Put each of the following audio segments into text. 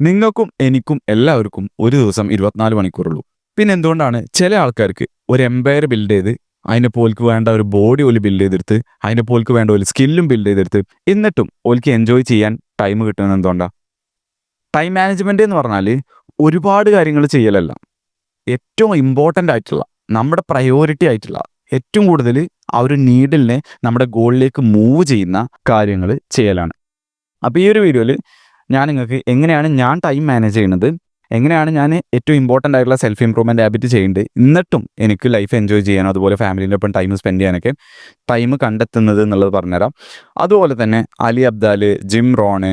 നിങ്ങൾക്കും എനിക്കും എല്ലാവർക്കും ഒരു ദിവസം 24 മണിക്കൂറുള്ളൂ. പിന്നെ എന്തുകൊണ്ടാണ് ചില ആൾക്കാർക്ക് ഒരു എംപയർ ബിൽഡ് ചെയ്ത് അതിനെ പോൽക്ക് വേണ്ട ഒരു ബോഡി ഓല് ബിൽഡ് ചെയ്തെടുത്ത് അതിനെ പോൽക്ക് വേണ്ട ഒരു സ്കില്ലും ബിൽഡ് ചെയ്തെടുത്ത് എന്നിട്ടും ഓൽക്ക് എൻജോയ് ചെയ്യാൻ ടൈം കിട്ടുന്നത് എന്തുകൊണ്ടാണ്? ടൈം മാനേജ്മെന്റ് എന്ന് പറഞ്ഞാൽ ഒരുപാട് കാര്യങ്ങൾ ചെയ്യലല്ല, ഏറ്റവും ഇമ്പോർട്ടൻ്റ് ആയിട്ടുള്ള നമ്മുടെ പ്രയോറിറ്റി ആയിട്ടുള്ള ഏറ്റവും കൂടുതൽ ആ ഒരു നീഡിലിനെ നമ്മുടെ ഗോളിലേക്ക് മൂവ് ചെയ്യുന്ന കാര്യങ്ങൾ ചെയ്യലാണ്. അപ്പോൾ ഈ ഒരു വീഡിയോയിൽ ഞാൻ നിങ്ങൾക്ക് എങ്ങനെയാണ് ഞാൻ ടൈം മാനേജ് ചെയ്യുന്നത്, എങ്ങനെയാണ് ഞാൻ ഏറ്റവും ഇമ്പോർട്ടൻ്റ് ആയിട്ടുള്ള സെൽഫ് ഇംപ്രൂവ്മെൻറ്റ് ഹാബിറ്റ് ചെയ്യുന്നുണ്ട്, എന്നിട്ടും എനിക്ക് ലൈഫ് എൻജോയ് ചെയ്യാനോ അതുപോലെ ഫാമിലീൻ്റെ ഒപ്പം ടൈം സ്പെൻഡ് ചെയ്യാനൊക്കെ ടൈം കണ്ടെത്തുന്നത് എന്നുള്ളത് പറഞ്ഞുതരാം. അതുപോലെ തന്നെ Ali Abdaal, Jim Rohn,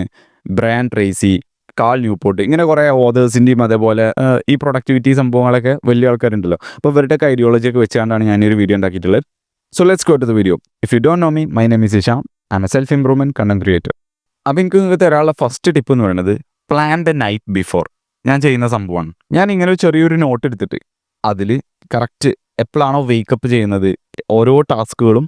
Brian Tracy, Cal Newport, ഇങ്ങനെ കുറേ ഓതേഴ്സിൻ്റെയും അതേപോലെ ഈ പ്രൊഡക്ടിവിറ്റി സംഭവങ്ങളൊക്കെ വലിയ ആൾക്കാരുണ്ടല്ലോ. അപ്പോൾ ഇവരുടെയൊക്കെ ഐഡിയോളജിയൊക്കെ വെച്ചുകൊണ്ടാണ് ഞാനൊരു വീഡിയോ ഉണ്ടാക്കിയിട്ടുള്ളത്. So let's go to the video. If you don't know me, my name is Isham. I am a self improvement content creator. അപ്പോൾ എനിക്ക് നിങ്ങൾക്ക് തരാനുള്ള ഫസ്റ്റ് ടിപ്പ് എന്ന് പറയുന്നത് പ്ലാൻ ദ നൈറ്റ് ബിഫോർ. ഞാൻ ചെയ്യുന്ന സംഭവമാണ്, ഞാൻ ഇങ്ങനെ ഒരു ചെറിയൊരു നോട്ട് എടുത്തിട്ട് അതിൽ കറക്റ്റ് എപ്പോഴാണോ വേക്കപ്പ് ചെയ്യുന്നത് ഓരോ ടാസ്കുകളും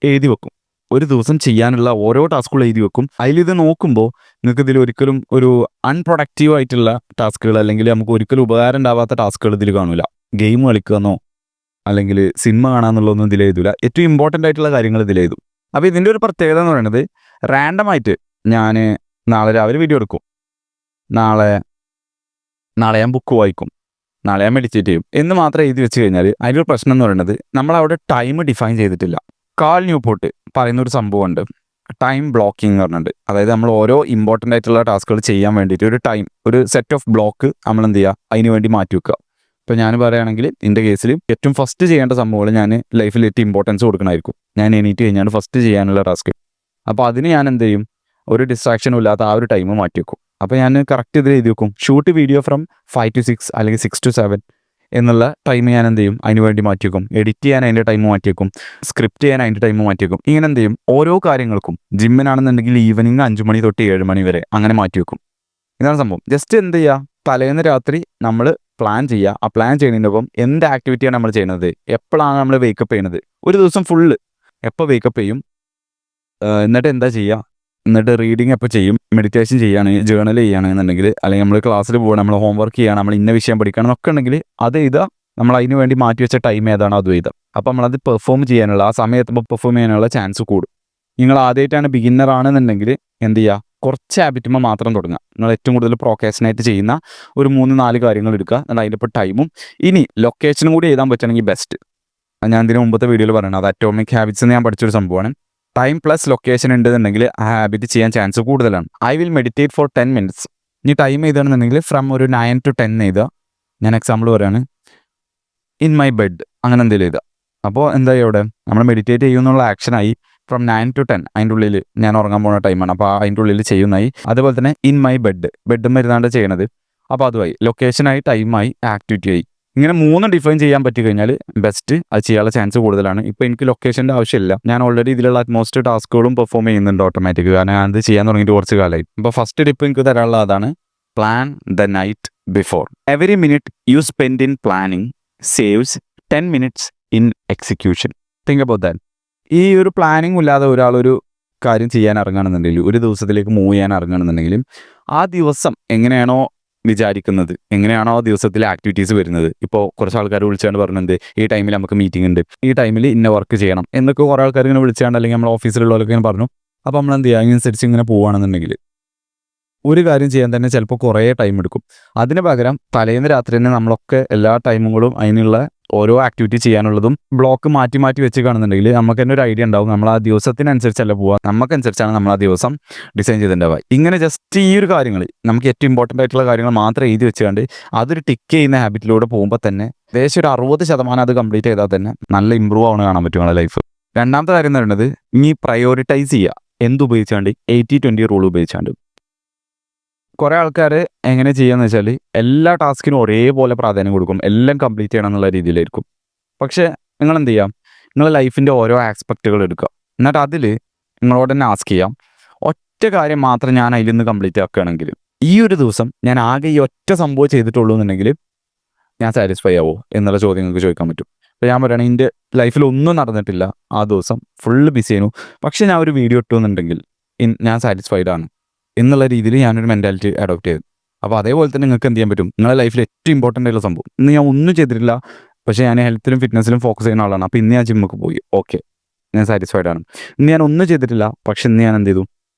എഴുതി വെക്കും. ഒരു ദിവസം ചെയ്യാനുള്ള ഓരോ ടാസ്കുകളും എഴുതി വെക്കും. അതിലിത് നോക്കുമ്പോൾ നിങ്ങൾക്ക് ഇതിൽ ഒരിക്കലും ഒരു അൺപ്രൊഡക്റ്റീവ് ആയിട്ടുള്ള ടാസ്കുകൾ അല്ലെങ്കിൽ നമുക്ക് ഒരിക്കലും ഉപകാരം ഉണ്ടാവാത്ത ടാസ്കുകൾ ഇതിൽ കാണില്ല. ഗെയിം കളിക്കുകയെന്നോ അല്ലെങ്കിൽ സിനിമ കാണാമെന്നുള്ളതൊന്നും ഇതിൽ എഴുതില്ല. ഏറ്റവും ഇമ്പോർട്ടൻ്റ് ആയിട്ടുള്ള കാര്യങ്ങൾ ഇതിൽ എഴുതും. അപ്പോൾ ഇതിൻ്റെ ഒരു പ്രത്യേകത എന്ന് പറയുന്നത് റാൻഡമായിട്ട് ഞാൻ നാളെ രാവിലെ വീഡിയോ എടുക്കും, നാളെ ഞാൻ ബുക്ക് വായിക്കും, നാളെ ഞാൻ മെഡിറ്റേറ്റ് ചെയ്യും എന്ന് മാത്രം എഴുതി വെച്ച് കഴിഞ്ഞാൽ അതിലൊരു പ്രശ്നം എന്ന് പറയുന്നത് നമ്മളവിടെ ടൈം ഡിഫൈൻ ചെയ്തിട്ടില്ല. കാൾ ന്യൂപോർട്ട് പറയുന്നൊരു സംഭവമുണ്ട്, ടൈം ബ്ലോക്കിംഗ് എന്ന് പറഞ്ഞിട്ട്. അതായത് നമ്മൾ ഓരോ ഇമ്പോർട്ടൻ്റ് ആയിട്ടുള്ള ടാസ്കുകൾ ചെയ്യാൻ വേണ്ടിയിട്ട് ഒരു സെറ്റ് ഓഫ് ബ്ലോക്ക് നമ്മൾ എന്ത് ചെയ്യുക, അതിന് വേണ്ടി മാറ്റി വെക്കുക. ഇപ്പോൾ ഞാൻ പറയുകയാണെങ്കിൽ എൻ്റെ കേസിൽ ഏറ്റവും ഫസ്റ്റ് ചെയ്യേണ്ട സംഭവങ്ങൾ ഞാൻ ലൈഫിൽ ഏറ്റവും ഇമ്പോർട്ടൻസ് കൊടുക്കണമായിരിക്കും. ഞാൻ എണീറ്റ് കഴിഞ്ഞാൽ ഫസ്റ്റ് ചെയ്യാനുള്ള ടാസ്ക്. അപ്പോൾ അതിന് ഞാൻ എന്ത് ചെയ്യും, ഒരു ഡിസ്ട്രാക്ഷനും ഇല്ലാത്ത ആ ഒരു ടൈം മാറ്റി വെക്കും. അപ്പോൾ ഞാൻ കറക്റ്റ് ഇതിൽ എഴുതി വെക്കും, ഷൂട്ട് വീഡിയോ ഫ്രം 5 to 6 അല്ലെങ്കിൽ 6 to 7 എന്നുള്ള ടൈം ഞാൻ എന്ത് ചെയ്യും, അതിന് വേണ്ടി മാറ്റി വെക്കും. എഡിറ്റ് ചെയ്യാൻ അതിൻ്റെ ടൈം മാറ്റി വെക്കും, സ്ക്രിപ്റ്റ് ചെയ്യാൻ അതിൻ്റെ ടൈം മാറ്റി വെക്കും. ഇങ്ങനെ എന്ത് ചെയ്യും, ഓരോ കാര്യങ്ങൾക്കും ജിമ്മിനാണെന്നുണ്ടെങ്കിൽ ഈവനിങ് 5 മണി തൊട്ട് 7 മണി വരെ അങ്ങനെ മാറ്റി വെക്കും. ഇതാണ് സംഭവം. ജസ്റ്റ് എന്ത് ചെയ്യുക, തലേന്ന് രാത്രി നമ്മൾ പ്ലാൻ ചെയ്യുക. ആ പ്ലാൻ ചെയ്യുന്നതിനൊപ്പം എന്ത് ആക്ടിവിറ്റിയാണ് നമ്മൾ ചെയ്യുന്നത്, എപ്പോഴാണ് നമ്മൾ വേക്കപ്പ് ചെയ്യുന്നത്, ഒരു ദിവസം ഫുള്ള് എപ്പോൾ വേക്കപ്പ് ചെയ്യും, എന്നിട്ട് എന്താ ചെയ്യുക, എന്നിട്ട് റീഡിങ് എപ്പോൾ ചെയ്യും, മെഡിറ്റേഷൻ ചെയ്യുകയാണ്, ജേർണൽ ചെയ്യുകയാണെന്നുണ്ടെങ്കിൽ, അല്ലെങ്കിൽ നമ്മൾ ക്ലാസ്സിൽ പോകണം, നമ്മൾ ഹോംവർക്ക് ചെയ്യുകയാണ്, നമ്മൾ ഇന്ന വിഷയം പഠിക്കണം എന്നൊക്കെ ഉണ്ടെങ്കിൽ അത് എഴുതുക. നമ്മൾ അതിന് വേണ്ടി മാറ്റി വെച്ച ടൈം ഏതാണോ അത് എഴുതാം. അപ്പോൾ നമ്മളത് പെർഫോം ചെയ്യാനുള്ള ആ സമയത്ത് പെർഫോം ചെയ്യാനുള്ള ചാൻസ് കൂടും. നിങ്ങൾ ആദ്യമായിട്ടാണ് ബിഗിന്നർ ആണെന്നുണ്ടെങ്കിൽ എന്ത് ചെയ്യുക, കുറച്ച് ഹാബിറ്റുമ്പോൾ മാത്രം തുടങ്ങുക. നിങ്ങൾ ഏറ്റവും കൂടുതൽ പ്രോക്കാസ്റ്റിനേറ്റ് ചെയ്യുന്ന ഒരു 3-4 കാര്യങ്ങൾ എടുക്കുക, എന്നാൽ അതിൻ്റെ ഇപ്പോൾ ടൈമും ഇനി ലൊക്കേഷനും കൂടി എഴുതാൻ പറ്റുകയാണെങ്കിൽ ബെസ്റ്റ്. ഞാൻ ഇതിന് മുമ്പത്തെ വീഡിയോയിൽ പറയണം, അത് അറ്റോമിക് ഹാബിറ്റ്സ് എന്ന് ഞാൻ പഠിച്ചൊരു സംഭവമാണ്. ടൈം പ്ലസ് ലൊക്കേഷൻ ഉണ്ടെന്നുണ്ടെങ്കിൽ ആ ഹാബിറ്റ് ചെയ്യാൻ ചാൻസ് കൂടുതലാണ്. I will meditate for 10 minutes. ഇനി ടൈം എഴുതുകയാണെന്നുണ്ടെങ്കിൽ ഫ്രം ഒരു 9 to 10 എഴുതുക. ഞാൻ എക്സാമ്പിൾ പറയുകയാണ്, ഇൻ മൈ ബെഡ് അങ്ങനെ എന്തെങ്കിലും എഴുതുക. അപ്പോൾ എന്തായി, അവിടെ നമ്മൾ മെഡിറ്റേറ്റ് ചെയ്യുന്നുള്ള ആക്ഷനായി. ഫ്രം 9 to 10 അതിൻ്റെ ഉള്ളിൽ ഞാൻ ഉറങ്ങാൻ പോകുന്ന ടൈമാണ്, അപ്പോൾ അതിൻ്റെ ഉള്ളിൽ ചെയ്യുന്നതായി. അതുപോലെ തന്നെ ഇൻ മൈ ബെഡും വരുന്നാണ്ട് ചെയ്യണത്. അപ്പോൾ അതുമായി ലൊക്കേഷനായി, ടൈമായി, ആക്ടിവിറ്റി ആയി. ഇങ്ങനെ 3 ഡിഫൈൻ ചെയ്യാൻ പറ്റി കഴിഞ്ഞാൽ ബെസ്റ്റ്. അത് ചെയ്യാനുള്ള ചാൻസ് കൂടുതലാണ്. ഇപ്പോൾ എനിക്ക് ലൊക്കേഷൻ്റെ ആവശ്യമില്ല, ഞാൻ ഓൾറെഡി ഇതിലുള്ള അറ്റ്മോസ്റ്റ് ടാസ്കുകളും പെർഫോം ചെയ്യുന്നുണ്ട് ഓട്ടോമാറ്റിക്, കാരണം ഞാൻ അത് ചെയ്യാൻ തുടങ്ങിയിട്ട് കുറച്ച് കാലമായി. അപ്പോൾ ഫസ്റ്റ് ടിപ്പ് എനിക്ക് തരാനുള്ള അതാണ്, plan the night before. Every minute you spend in planning saves 10 minutes in execution. Think about that. ഈ ഒരു പ്ലാനിങ് ഇല്ലാതെ ഒരാളൊരു കാര്യം ചെയ്യാൻ ഇറങ്ങുകയാണെന്നുണ്ടെങ്കിൽ, ഒരു ദിവസത്തിലേക്ക് മൂവ് ചെയ്യാൻ ഇറങ്ങുകയാണെന്നുണ്ടെങ്കിലും, ആ ദിവസം എങ്ങനെയാണോ വിചാരിക്കുന്നത്, എങ്ങനെയാണോ ആ ദിവസത്തിലെ ആക്ടിവിറ്റീസ് വരുന്നത്, ഇപ്പോൾ കുറച്ച് ആൾക്കാർ വിളിച്ചാണ്ട് പറഞ്ഞത് ഈ ടൈമിൽ നമുക്ക് മീറ്റിംഗ് ഉണ്ട്, ഈ ടൈമിൽ ഇന്ന വർക്ക് ചെയ്യണം എന്നൊക്കെ കുറേ ആൾക്കാർ ഇങ്ങനെ വിളിച്ചാണ്ട് അല്ലെങ്കിൽ നമ്മൾ ഓഫീസിലുള്ളവരൊക്കെ ഇങ്ങനെ പറഞ്ഞു. അപ്പോൾ നമ്മൾ എന്ത് ചെയ്യുക, അതിനനുസരിച്ച് ഇങ്ങനെ പോവുകയാണെന്നുണ്ടെങ്കിൽ ഒരു കാര്യം ചെയ്യാൻ തന്നെ ചിലപ്പോൾ കുറേ ടൈം എടുക്കും. അതിന് പകരം തലേന്ന് രാത്രി തന്നെ നമ്മളൊക്കെ എല്ലാ ടൈമുകളും അതിനുള്ള ഓരോ ആക്ടിവിറ്റി ചെയ്യാനുള്ളതും ബ്ലോക്ക് മാറ്റി മാറ്റി വെച്ച് കാണുന്നുണ്ടെങ്കിൽ നമുക്ക് തന്നെ ഒരു ഐഡിയ ഉണ്ടാവും, നമ്മൾ ആ ദിവസത്തിനനുസരിച്ചല്ല പോവുക, നമുക്കനുസരിച്ചാണ് നമ്മൾ ആ ദിവസം ഡിസൈൻ ചെയ്തിട്ടുണ്ടാവുക. ഇങ്ങനെ ജസ്റ്റ് ഈ ഒരു കാര്യങ്ങൾ നമുക്ക് ഏറ്റവും ഇമ്പോർട്ടൻ്റ് ആയിട്ടുള്ള കാര്യങ്ങൾ മാത്രം എഴുതി വെച്ചുകൊണ്ട് അതൊരു ടിക്ക് ചെയ്യുന്ന ഹാബിറ്റിലൂടെ പോകുമ്പോൾ തന്നെ ഏകദേശം ഒരു 60% അത് കംപ്ലീറ്റ് ചെയ്താൽ തന്നെ നല്ല ഇമ്പ്രൂവ് ആവണം കാണാൻ പറ്റും നിങ്ങളുടെ ലൈഫ്. രണ്ടാമത്തെ കാര്യം എന്ന് പറയുന്നത്, ഇനി പ്രയോറിറ്റൈസ് ചെയ്യുക. എന്തുപയോഗിച്ചാണ്ട് 80-20 റൂൾ ഉപയോഗിച്ചാണ്ട്. കുറേ ആൾക്കാർ എങ്ങനെ ചെയ്യാന്ന് വെച്ചാൽ എല്ലാ ടാസ്കിനും ഒരേപോലെ പ്രാധാന്യം കൊടുക്കും, എല്ലാം കംപ്ലീറ്റ് ചെയ്യണം എന്നുള്ള രീതിയിലായിരിക്കും. പക്ഷേ നിങ്ങൾ എന്ത് ചെയ്യാം, നിങ്ങൾ ലൈഫിൻ്റെ ഓരോ ആസ്പെക്റ്റുകൾ എടുക്കുക, എന്നിട്ട് അതിൽ നിങ്ങളോട് തന്നെ ആസ്ക് ചെയ്യാം, ഒറ്റ കാര്യം മാത്രം ഞാൻ അതിൽ നിന്ന് കംപ്ലീറ്റ് ആക്കുകയാണെങ്കിൽ, ഈ ഒരു ദിവസം ഞാൻ ആകെ ഈ ഒറ്റ സംഭവം ചെയ്തിട്ടുള്ളൂ എന്നുണ്ടെങ്കിൽ ഞാൻ സാറ്റിസ്ഫൈ ആവോ എന്നുള്ള ചോദ്യം നിങ്ങൾക്ക് ചോദിക്കാൻ പറ്റും. അപ്പോൾ ഞാൻ പറയുകയാണെങ്കിൽ എൻ്റെ ലൈഫിൽ ഒന്നും നടന്നിട്ടില്ല, ആ ദിവസം ഫുള്ള് ബിസി ആയിരുന്നു, പക്ഷേ ഞാൻ ഒരു വീഡിയോ ഇട്ടു എന്നുണ്ടെങ്കിൽ ഞാൻ സാറ്റിസ്ഫൈഡ് ആണ് എന്നുള്ള രീതിയിൽ ഞാനൊരു മെൻറ്റാലിറ്റി അഡോപ്റ്റ് ചെയ്തു. അപ്പോൾ അതേപോലെ തന്നെ നിങ്ങൾക്ക് എന്ത് ചെയ്യാൻ പറ്റും, നിങ്ങളുടെ ലൈഫിൽ ഏറ്റവും ഇമ്പോർട്ടൻ്റ് ആയിട്ടുള്ള സംഭവം, ഇന്ന് ഞാൻ ഒന്നും ചെയ്തിട്ടില്ല, പക്ഷേ ഞാൻ ഹെൽത്തിലും ഫിറ്റ്നസ്സിലും ഫോക്കസ് ചെയ്യുന്ന ആളാണ്, അപ്പോൾ ഇന്ന് ഞാൻ ജിമ്മൊക്കെ പോയി, ഓക്കെ, ഞാൻ സാറ്റിസ്ഫൈഡ് ആണ്. ഇന്ന് ഞാൻ ഒന്നും ചെയ്തിട്ടില്ല, പക്ഷെ ഇന്ന് ഞാൻ എന്ത് ചെയ്തു,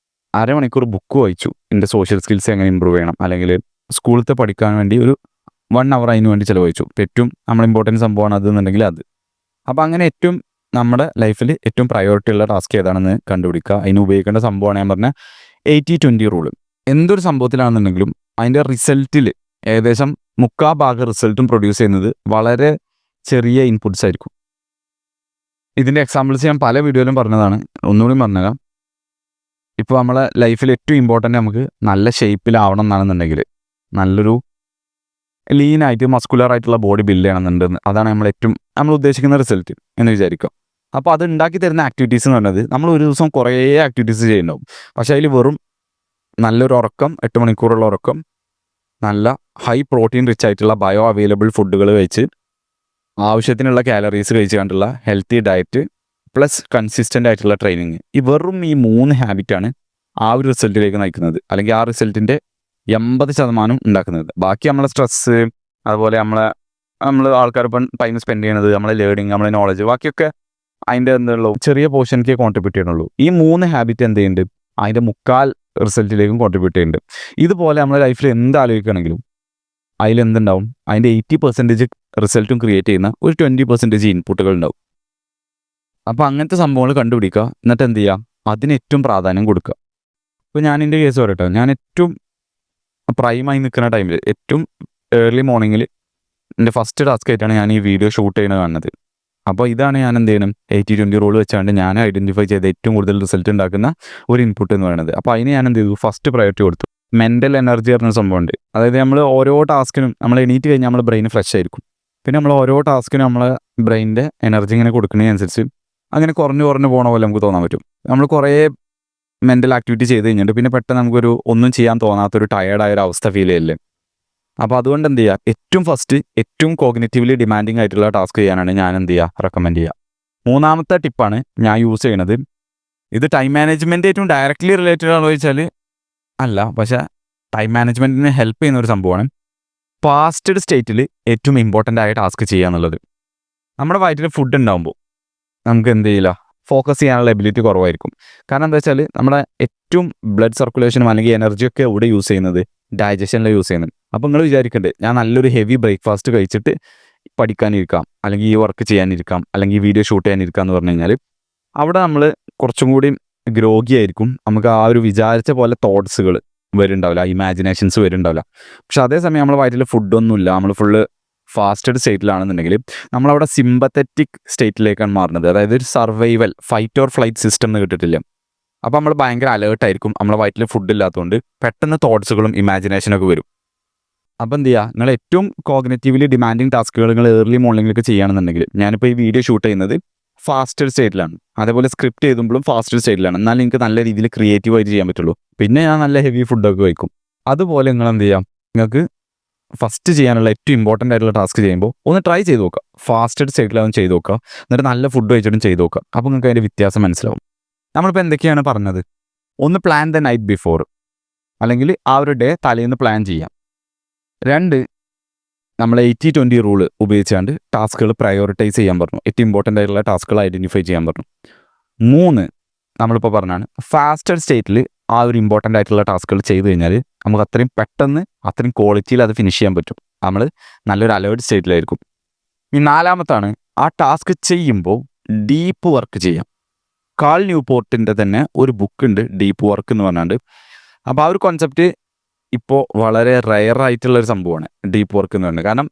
അരമണിക്കൂർ ബുക്ക് വായിച്ചു, എൻ്റെ സോഷ്യൽ സ്കിൽസ് എങ്ങനെ ഇമ്പ്രൂവ് ചെയ്യണം, അല്ലെങ്കിൽ സ്കൂളത്തെ പഠിക്കാൻ വേണ്ടി ഒരു 1 hour അതിന് വേണ്ടി ചിലവഴിച്ചു. ഏറ്റവും നമ്മൾ ഇമ്പോർട്ടൻറ്റ് സംഭവമാണ് അതെന്നുണ്ടെങ്കിൽ അത്. അപ്പോൾ അങ്ങനെ ഏറ്റവും നമ്മുടെ ലൈഫിൽ ഏറ്റവും പ്രയോറിറ്റി ഉള്ള ടാസ്ക് ഏതാണെന്ന് കണ്ടുപിടിക്കുക. അതിന് ഉപയോഗിക്കേണ്ട സംഭവമാണ് ഞാൻ പറഞ്ഞ 80-20 റൂള്. എന്തൊരു സംഭവത്തിലാണെന്നുണ്ടെങ്കിലും അതിൻ്റെ റിസൾട്ടിൽ ഏകദേശം 3/4 റിസൾട്ടും പ്രൊഡ്യൂസ് ചെയ്യുന്നത് വളരെ ചെറിയ ഇൻപുട്സ് ആയിരിക്കും. ഇതിൻ്റെ എക്സാമ്പിൾസ് ഞാൻ പല വീഡിയോയിലും പറഞ്ഞതാണ്, ഒന്നുകൂടി പറഞ്ഞുതരാം. ഇപ്പോൾ നമ്മളെ ലൈഫിൽ ഏറ്റവും ഇമ്പോർട്ടൻ്റ് നമുക്ക് നല്ല ഷേപ്പിലാവണം എന്നാണെന്നുണ്ടെങ്കിൽ, നല്ലൊരു ലീനായിട്ട് മസ്കുലർ ആയിട്ടുള്ള ബോഡി ബിൽഡ് ചെയ്യണമെന്നുണ്ടെന്ന്, അതാണ് നമ്മൾ ഉദ്ദേശിക്കുന്ന റിസൾട്ട് എന്ന് വിചാരിക്കുക. അപ്പോൾ അത് ഉണ്ടാക്കി തരുന്ന ആക്ടിവിറ്റീസ് എന്ന് പറയുന്നത്, നമ്മൾ ഒരു ദിവസം കുറേ ആക്ടിവിറ്റീസ് ചെയ്യുന്നുണ്ടാവും, പക്ഷേ അതിൽ വെറും നല്ലൊരു ഉറക്കം, 8 മണിക്കൂറുള്ള ഉറക്കം, നല്ല ഹൈ പ്രോട്ടീൻ റിച്ച് ആയിട്ടുള്ള ബയോ അവൈലബിൾ ഫുഡുകൾ കഴിച്ച് ആവശ്യത്തിനുള്ള കാലറീസ് കഴിച്ച് കണ്ടുള്ള ഹെൽത്തി ഡയറ്റ് പ്ലസ് കൺസിസ്റ്റൻ്റ് ആയിട്ടുള്ള ട്രെയിനിങ്, ഈ 3 ഹാബിറ്റാണ് ആ ഒരു റിസൾട്ടിലേക്ക് നയിക്കുന്നത്, അല്ലെങ്കിൽ ആ റിസൾട്ടിൻ്റെ 80% ഉണ്ടാക്കുന്നത്. ബാക്കി നമ്മളെ സ്ട്രെസ്സ്, അതുപോലെ നമ്മൾ ആൾക്കാരിപ്പം ടൈം സ്പെൻഡ് ചെയ്യണത്, നമ്മളെ ലേണിങ്, നമ്മളെ നോളജ്, ബാക്കിയൊക്കെ അതിൻ്റെ എന്തുള്ളൂ ചെറിയ പോർഷനിലേക്ക് കോൺട്രിബ്യൂട്ട് ചെയ്യണുള്ളൂ. ഈ 3 ഹാബിറ്റ് എന്ത് ചെയ്യുന്നുണ്ട്, അതിൻ്റെ 3/4 റിസൾട്ടിലേക്കും കോൺട്രിബ്യൂട്ട് ചെയ്യുന്നുണ്ട്. ഇതുപോലെ നമ്മുടെ ലൈഫിൽ എന്താലോചിക്കുകയാണെങ്കിലും അതിലെന്തുണ്ടാവും, അതിൻ്റെ 80% റിസൾട്ടും ക്രിയേറ്റ് ചെയ്യുന്ന ഒരു 20% ഇൻപുട്ടുകൾ ഉണ്ടാവും. അപ്പോൾ അങ്ങനത്തെ സംഭവങ്ങൾ കണ്ടുപിടിക്കുക, എന്നിട്ട് എന്ത് ചെയ്യുക, അതിന് ഏറ്റവും പ്രാധാന്യം കൊടുക്കുക. ഇപ്പോൾ ഞാൻ എൻ്റെ കേസ് പറയട്ടെ, ഞാൻ ഏറ്റവും പ്രൈമായി നിൽക്കുന്ന ടൈമിൽ, ഏറ്റവും ഏർലി മോർണിംഗിൽ എൻ്റെ ഫസ്റ്റ് ടാസ്ക് ആയിട്ടാണ് ഞാൻ ഈ വീഡിയോ ഷൂട്ട് ചെയ്യുന്നത് കാണുന്നത്. അപ്പോൾ ഇതാണ് ഞാൻ എന്ത് ചെയ്യണം, 80-20 റൂൾ വെച്ചാണ്ട് ഞാൻ ഐഡൻറ്റിഫൈ ചെയ്ത ഏറ്റവും കൂടുതൽ റിസൾട്ട് ഉണ്ടാക്കുന്ന ഒരു ഇൻപുട്ട് എന്ന് പറയുന്നത്. അപ്പോൾ അതിന് ഞാൻ എന്ത് ചെയ്തു, ഫസ്റ്റ് പ്രയോറിറ്റി കൊടുത്തു. മെൻ്റൽ എനർജി പറഞ്ഞ സംഭവമുണ്ട്. അതായത് നമ്മൾ ഓരോ ടാസ്കിനും നമ്മൾ എണീറ്റ് കഴിഞ്ഞാൽ നമ്മുടെ ബ്രെയിൻ ഫ്രഷ് ആയിരിക്കും. പിന്നെ നമ്മൾ ഓരോ ടാസ്കിനും നമ്മളെ ബ്രെയിനിൻ്റെ എനർജി ഇങ്ങനെ കൊടുക്കുന്നതിനനുസരിച്ച് അങ്ങനെ കുറഞ്ഞു പോകണ പോലെ നമുക്ക് തോന്നാൻ പറ്റും. നമ്മൾ കുറേ മെൻ്റൽ ആക്ടിവിറ്റി ചെയ്ത് കഴിഞ്ഞിട്ട് പിന്നെ പെട്ടെന്ന് നമുക്കൊരു ഒന്നും ചെയ്യാൻ തോന്നാത്തൊരു ടയേർഡായൊരു അവസ്ഥ ഫീൽ ചെയ്യില്ലേ. അപ്പോൾ അതുകൊണ്ട് എന്ത് ചെയ്യുക, ഏറ്റവും ഫസ്റ്റ് ഏറ്റവും കോഗ്നിറ്റീവ്ലി ഡിമാൻഡിങ് ആയിട്ടുള്ള ടാസ്ക് ചെയ്യാനാണ് ഞാൻ എന്ത് ചെയ്യുക, റെക്കമെൻഡ് ചെയ്യുക. 3ാമത്തെ ടിപ്പാണ് ഞാൻ യൂസ് ചെയ്യണത്. ഇത് ടൈം മാനേജ്മെൻറ്റ് ഏറ്റവും ഡയറക്റ്റ്ലി റിലേറ്റഡ് ആണോ ചോദിച്ചാൽ അല്ല, പക്ഷേ ടൈം മാനേജ്മെൻറ്റിന് ഹെൽപ്പ് ചെയ്യുന്ന ഒരു സംഭവമാണ്. ഫാസ്റ്റഡ് സ്റ്റേറ്റിൽ ഏറ്റവും ഇമ്പോർട്ടൻ്റ് ആയ ടാസ്ക് ചെയ്യുക എന്നുള്ളത്. നമ്മുടെ വയറ്റിൽ ഫുഡ് ഉണ്ടാകുമ്പോൾ നമുക്ക് എന്ത് ചെയ്യില്ല, ഫോക്കസ് ചെയ്യാനുള്ള എബിലിറ്റി കുറവായിരിക്കും. കാരണം എന്താ വെച്ചാൽ നമ്മുടെ ഏറ്റവും ബ്ലഡ് സർക്കുലേഷനും അല്ലെങ്കിൽ എനർജിയൊക്കെ ഇവിടെ യൂസ് ചെയ്യുന്നത് ഡൈജഷനിൽ യൂസ് ചെയ്യുന്നത്. അപ്പോൾ നിങ്ങൾ വിചാരിക്കണ്ടേ, ഞാൻ നല്ലൊരു ഹെവി ബ്രേക്ക്ഫാസ്റ്റ് കഴിച്ചിട്ട് പഠിക്കാനിരിക്കാം, അല്ലെങ്കിൽ ഈ വർക്ക് ചെയ്യാനിരിക്കാം, അല്ലെങ്കിൽ വീഡിയോ ഷൂട്ട് ചെയ്യാനിരിക്കാം എന്ന് പറഞ്ഞു കഴിഞ്ഞാൽ അവിടെ നമ്മൾ കുറച്ചും കൂടി ഗ്രോഗി ആയിരിക്കും. നമുക്ക് ആ ഒരു വിചാരിച്ച പോലെ തോട്ട്സുകൾ വരുന്നുണ്ടാവില്ല, ഇമാജിനേഷൻസ് വരുന്നുണ്ടാവില്ല. പക്ഷെ അതേസമയം നമ്മൾ വയറ്റിൽ ഫുഡൊന്നുമില്ല, നമ്മൾ ഫുള്ള് ഫാസ്റ്റഡ് സ്റ്റേറ്റിലാണെന്നുണ്ടെങ്കിൽ നമ്മളവിടെ സിമ്പത്തറ്റിക് സ്റ്റേറ്റിലേക്കാണ് മാറുന്നത്. അതായത് ഒരു survival fight or flight system എന്ന് കിട്ടിട്ടില്ല. അപ്പോൾ നമ്മൾ ഭയങ്കര അലേർട്ടായിരിക്കും. നമ്മളെ വയറ്റിൽ ഫുഡ് ഇല്ലാത്തതുകൊണ്ട് പെട്ടെന്ന് തോട്ട്സുകളും ഇമാജിനേഷനൊക്കെ വരും. അപ്പോൾ എന്ത് ചെയ്യുക, നിങ്ങൾ ഏറ്റവും കോഗ്നിറ്റീവ്ലി ഡിമാൻഡിങ് ടാസ്കുകൾ നിങ്ങൾ ഏർലി മോർണിംഗിലൊക്കെ ചെയ്യുകയാണെന്നുണ്ടെങ്കിൽ, ഞാനിപ്പോൾ ഈ വീഡിയോ ഷൂട്ട് ചെയ്യുന്നത് ഫാസ്റ്റഡ് സ്റ്റേറ്റിലാണ്, അതേപോലെ സ്ക്രിപ്റ്റ് ചെയ്തുമ്പോഴും ഫാസ്റ്റഡ് സ്റ്റേറ്റിലാണ്. എന്നാലും നിങ്ങൾക്ക് നല്ല രീതിയിൽ ക്രിയേറ്റീവായിട്ട് ചെയ്യാൻ പറ്റുള്ളൂ. പിന്നെ ഞാൻ നല്ല ഹെവി ഫുഡൊക്കെ കഴിക്കും. അതുപോലെ നിങ്ങൾ എന്ത് ചെയ്യാം, നിങ്ങൾക്ക് ഫസ്റ്റ് ചെയ്യാനുള്ള ഏറ്റവും ഇമ്പോർട്ടൻ്റ് ആയിട്ടുള്ള ടാസ്ക് ചെയ്യുമ്പോൾ ഒന്ന് ട്രൈ ചെയ്ത് നോക്കുക, ഫാസ്റ്റഡ് സ്റ്റേറ്റിലാവും ചെയ്ത് നോക്കുക, എന്നിട്ട് നല്ല ഫുഡ് കഴിച്ചിട്ടും ചെയ്ത് നോക്കുക. അപ്പോൾ നിങ്ങൾക്ക് അതിൻ്റെ വ്യത്യാസം മനസ്സിലാവും. നമ്മളിപ്പോൾ എന്തൊക്കെയാണ് പറഞ്ഞത്, ഒന്ന് പ്ലാൻ ദ നൈറ്റ് ബിഫോർ, അല്ലെങ്കിൽ ആ ഒരു ഡേ തലേന്ന് പ്ലാൻ ചെയ്യാം. 2, നമ്മൾ 80-20 റൂള് ഉപയോഗിച്ചാണ്ട് ടാസ്കുകൾ പ്രയോറിറ്റൈസ് ചെയ്യാൻ പറഞ്ഞു, ഏറ്റവും ഇമ്പോർട്ടൻ്റ് ആയിട്ടുള്ള ടാസ്കുകൾ ഐഡൻറ്റിഫൈ ചെയ്യാൻ പറഞ്ഞു. 3, നമ്മളിപ്പോൾ പറഞ്ഞാണ് ഫാസ്റ്റഡ് സ്റ്റേറ്റിൽ ആ ഒരു ഇമ്പോർട്ടൻ്റ് ആയിട്ടുള്ള ടാസ്കുകൾ ചെയ്ത് കഴിഞ്ഞാൽ നമുക്ക് അത്രയും പെട്ടെന്ന് അത്രയും ക്വാളിറ്റിയിൽ അത് ഫിനിഷ് ചെയ്യാൻ പറ്റും. നമ്മൾ നല്ലൊരു അലേർട്ട് സ്റ്റേറ്റിലായിരിക്കും. ഈ 4ാമത്താണ്, ആ ടാസ്ക് ചെയ്യുമ്പോൾ ഡീപ്പ് വർക്ക് ചെയ്യാം. കാൾ ന്യൂപോർട്ടിൻ്റെ തന്നെ ഒരു ബുക്കുണ്ട്, ഡീപ്പ് വർക്ക് എന്ന് പറഞ്ഞാണ്ട്. അപ്പോൾ ആ ഒരു കോൺസെപ്റ്റ് ഇപ്പോൾ വളരെ റെയർ ആയിട്ടുള്ളൊരു സംഭവമാണ് ഡീപ്പ് വർക്ക് എന്ന് പറയുന്നത്. കാരണം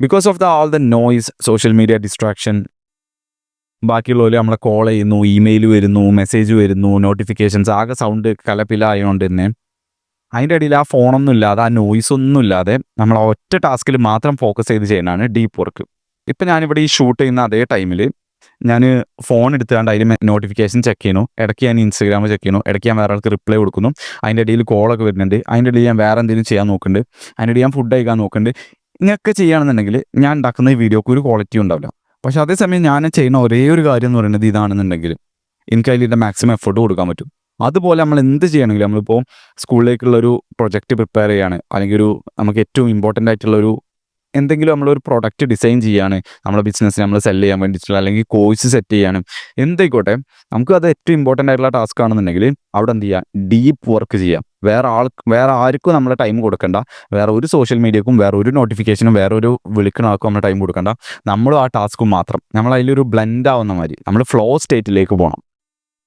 because of all the noise, social media distraction, ബാക്കിയുള്ളവർ നമ്മളെ കോൾ ചെയ്യുന്നു, ഇമെയിൽ വരുന്നു, മെസ്സേജ് വരുന്നു, നോട്ടിഫിക്കേഷൻസ്, ആകെ സൗണ്ട് കലപ്പിലായതുകൊണ്ട് തന്നെ അതിൻ്റെ ഇടയിൽ ആ ഫോണൊന്നും ഇല്ലാതെ, ആ നോയ്സ് ഒന്നും ഇല്ലാതെ നമ്മൾ ഒറ്റ ടാസ്കിൽ മാത്രം ഫോക്കസ് ചെയ്ത് ചെയ്യുന്നതാണ് ഡീപ്പ് വർക്ക്. ഇപ്പം ഞാനിവിടെ ഈ ഷൂട്ട് ചെയ്യുന്ന അതേ ടൈമിൽ ഞാൻ ഫോൺ എടുത്തുകൊണ്ട് അതിൽ നോട്ടിഫിക്കേഷൻ ചെക്ക് ചെയ്യണു, ഇടയ്ക്ക് ഞാൻ ഇൻസ്റ്റാഗ്രാം ചെക്ക് ചെയ്യണു, ഇടയ്ക്ക് ഞാൻ വേറെ ആൾക്ക് റിപ്ലൈ കൊടുക്കുന്നു, അതിൻ്റെ ഇടയിൽ കോളൊക്കെ വരുന്നുണ്ട്, അതിൻ്റെ ഇടയിൽ ഞാൻ വേറെ എന്തെങ്കിലും ചെയ്യാൻ നോക്കുന്നുണ്ട്, അതിൻ്റെ ഇടയിൽ ഞാൻ ഫുഡ് കഴിക്കാൻ നോക്കുന്നുണ്ട്. ഇങ്ങനെയൊക്കെ ചെയ്യുകയാണെന്നുണ്ടെങ്കിൽ ഞാൻ ഉണ്ടാക്കുന്ന ഈ വീഡിയോക്ക് ഒരു ക്വാളിറ്റി ഉണ്ടാവില്ല. പക്ഷേ അതേസമയം ഞാൻ ചെയ്യുന്ന ഒരേ ഒരു കാര്യം എന്ന് പറയുന്നത് ഇതാണെന്നുണ്ടെങ്കിൽ എനിക്ക് അതിൻ്റെ മാക്സിമം എഫേർട്ട് കൊടുക്കാൻ പറ്റും. അതുപോലെ നമ്മൾ എന്ത് ചെയ്യണമെങ്കിലും നമ്മളിപ്പോൾ സ്കൂളിലേക്കുള്ളൊരു പ്രൊജക്റ്റ് പ്രിപ്പയർ ചെയ്യാണ്, അല്ലെങ്കിൽ നമുക്ക് ഏറ്റവും ഇമ്പോർട്ടൻ്റ് ആയിട്ടുള്ളൊരു എന്തെങ്കിലും നമ്മളൊരു പ്രൊഡക്റ്റ് ഡിസൈൻ ചെയ്യാണ്, നമ്മളെ ബിസിനസ്സിന് നമ്മൾ സെല് ചെയ്യാൻ വേണ്ടിയിട്ടുള്ള, അല്ലെങ്കിൽ കോഴ്സ് സെറ്റ് ചെയ്യാണ്, എന്തായിക്കോട്ടെ, നമുക്ക് അത് ഏറ്റവും ഇമ്പോർട്ടൻ്റ് ആയിട്ടുള്ള ടാസ്ക് ആണെന്നുണ്ടെങ്കിൽ അവിടെ എന്ത് ചെയ്യുക, ഡീപ്പ് വർക്ക് ചെയ്യാം. വേറെ ആർക്കും നമ്മളെ ടൈം കൊടുക്കണ്ട, വേറെ ഒരു സോഷ്യൽ മീഡിയക്കും, വേറെ ഒരു നോട്ടിഫിക്കേഷനും, വേറെ ഒരു വിളിക്കുന്ന ആൾക്കും നമ്മൾ ടൈം കൊടുക്കണ്ട. നമ്മളും ആ ടാസ്ക്കും മാത്രം, നമ്മൾ അതിലൊരു ബ്ലെൻഡ് ആവുന്ന മാതിരി നമ്മൾ ഫ്ലോ സ്റ്റേറ്റിലേക്ക് പോകണം.